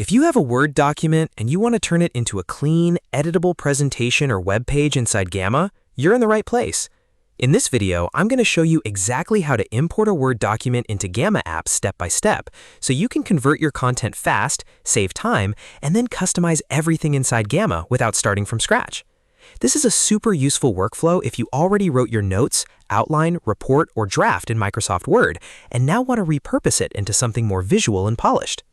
If you have a Word document and you want to turn it into a clean, editable presentation or web page inside Gamma, you're in the right place. In this video, I'm going to show you exactly how to import a Word document into Gamma apps step by step, so you can convert your content fast, save time, and then customize everything inside Gamma without starting from scratch. This is a super useful workflow if you already wrote your notes, outline, report, or draft in Microsoft Word, and now want to repurpose it into something more visual and polished.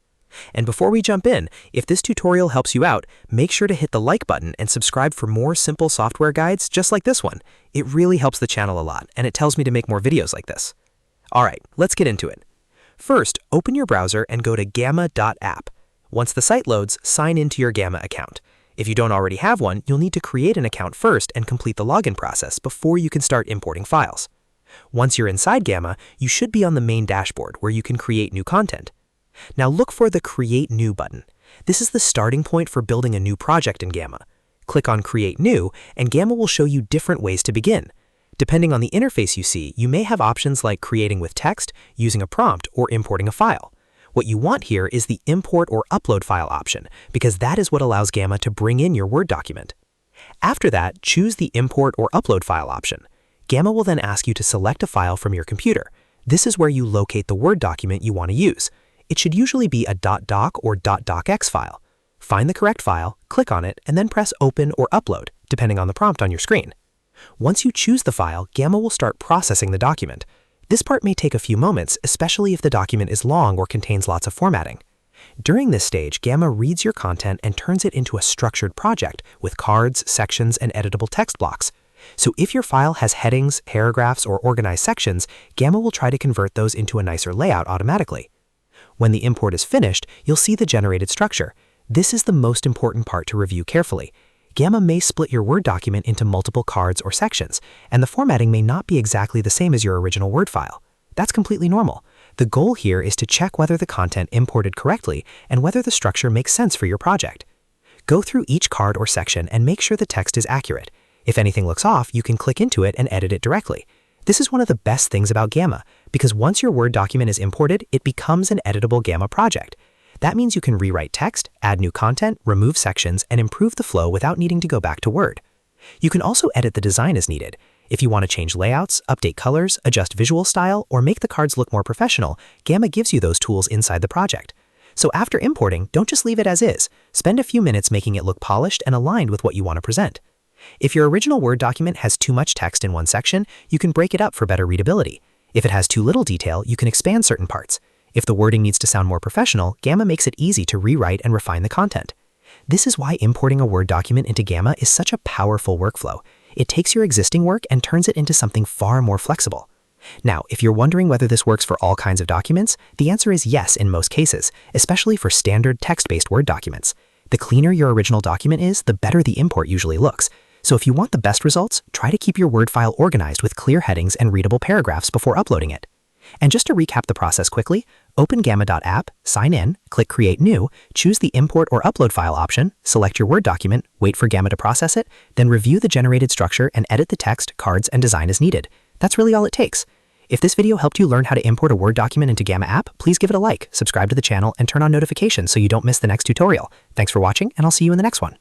And before we jump in, if this tutorial helps you out, make sure to hit the like button and subscribe for more simple software guides just like this one. It really helps the channel a lot, and it tells me to make more videos like this. Alright, let's get into it. First, open your browser and go to gamma.app. Once the site loads, sign into your Gamma account. If you don't already have one, you'll need to create an account first and complete the login process before you can start importing files. Once you're inside Gamma, you should be on the main dashboard where you can create new content. Now look for the Create New button. This is the starting point for building a new project in Gamma. Click on Create New, and Gamma will show you different ways to begin. Depending on the interface you see, you may have options like creating with text, using a prompt, or importing a file. What you want here is the Import or Upload File option, because that is what allows Gamma to bring in your Word document. After that, choose the Import or Upload File option. Gamma will then ask you to select a file from your computer. This is where you locate the Word document you want to use. It should usually be a .doc or .docx file. Find the correct file, click on it, and then press Open or Upload, depending on the prompt on your screen. Once you choose the file, Gamma will start processing the document. This part may take a few moments, especially if the document is long or contains lots of formatting. During this stage, Gamma reads your content and turns it into a structured project with cards, sections, and editable text blocks. So if your file has headings, paragraphs, or organized sections, Gamma will try to convert those into a nicer layout automatically. When the import is finished, you'll see the generated structure. This is the most important part to review carefully. Gamma may split your Word document into multiple cards or sections, and the formatting may not be exactly the same as your original Word file. That's completely normal. The goal here is to check whether the content imported correctly and whether the structure makes sense for your project. Go through each card or section and make sure the text is accurate. If anything looks off, you can click into it and edit it directly. This is one of the best things about Gamma, because once your Word document is imported, it becomes an editable Gamma project. That means you can rewrite text, add new content, remove sections, and improve the flow without needing to go back to Word. You can also edit the design as needed. If you want to change layouts, update colors, adjust visual style, or make the cards look more professional, Gamma gives you those tools inside the project. So after importing, don't just leave it as is. Spend a few minutes making it look polished and aligned with what you want to present. If your original Word document has too much text in one section, you can break it up for better readability. If it has too little detail, you can expand certain parts. If the wording needs to sound more professional, Gamma makes it easy to rewrite and refine the content. This is why importing a Word document into Gamma is such a powerful workflow. It takes your existing work and turns it into something far more flexible. Now, if you're wondering whether this works for all kinds of documents, the answer is yes in most cases, especially for standard text-based Word documents. The cleaner your original document is, the better the import usually looks. So if you want the best results, try to keep your Word file organized with clear headings and readable paragraphs before uploading it. And just to recap the process quickly, open gamma.app, sign in, click Create New, choose the Import or Upload File option, select your Word document, wait for Gamma to process it, then review the generated structure and edit the text, cards, and design as needed. That's really all it takes. If this video helped you learn how to import a Word document into Gamma app, please give it a like, subscribe to the channel, and turn on notifications so you don't miss the next tutorial. Thanks for watching, and I'll see you in the next one.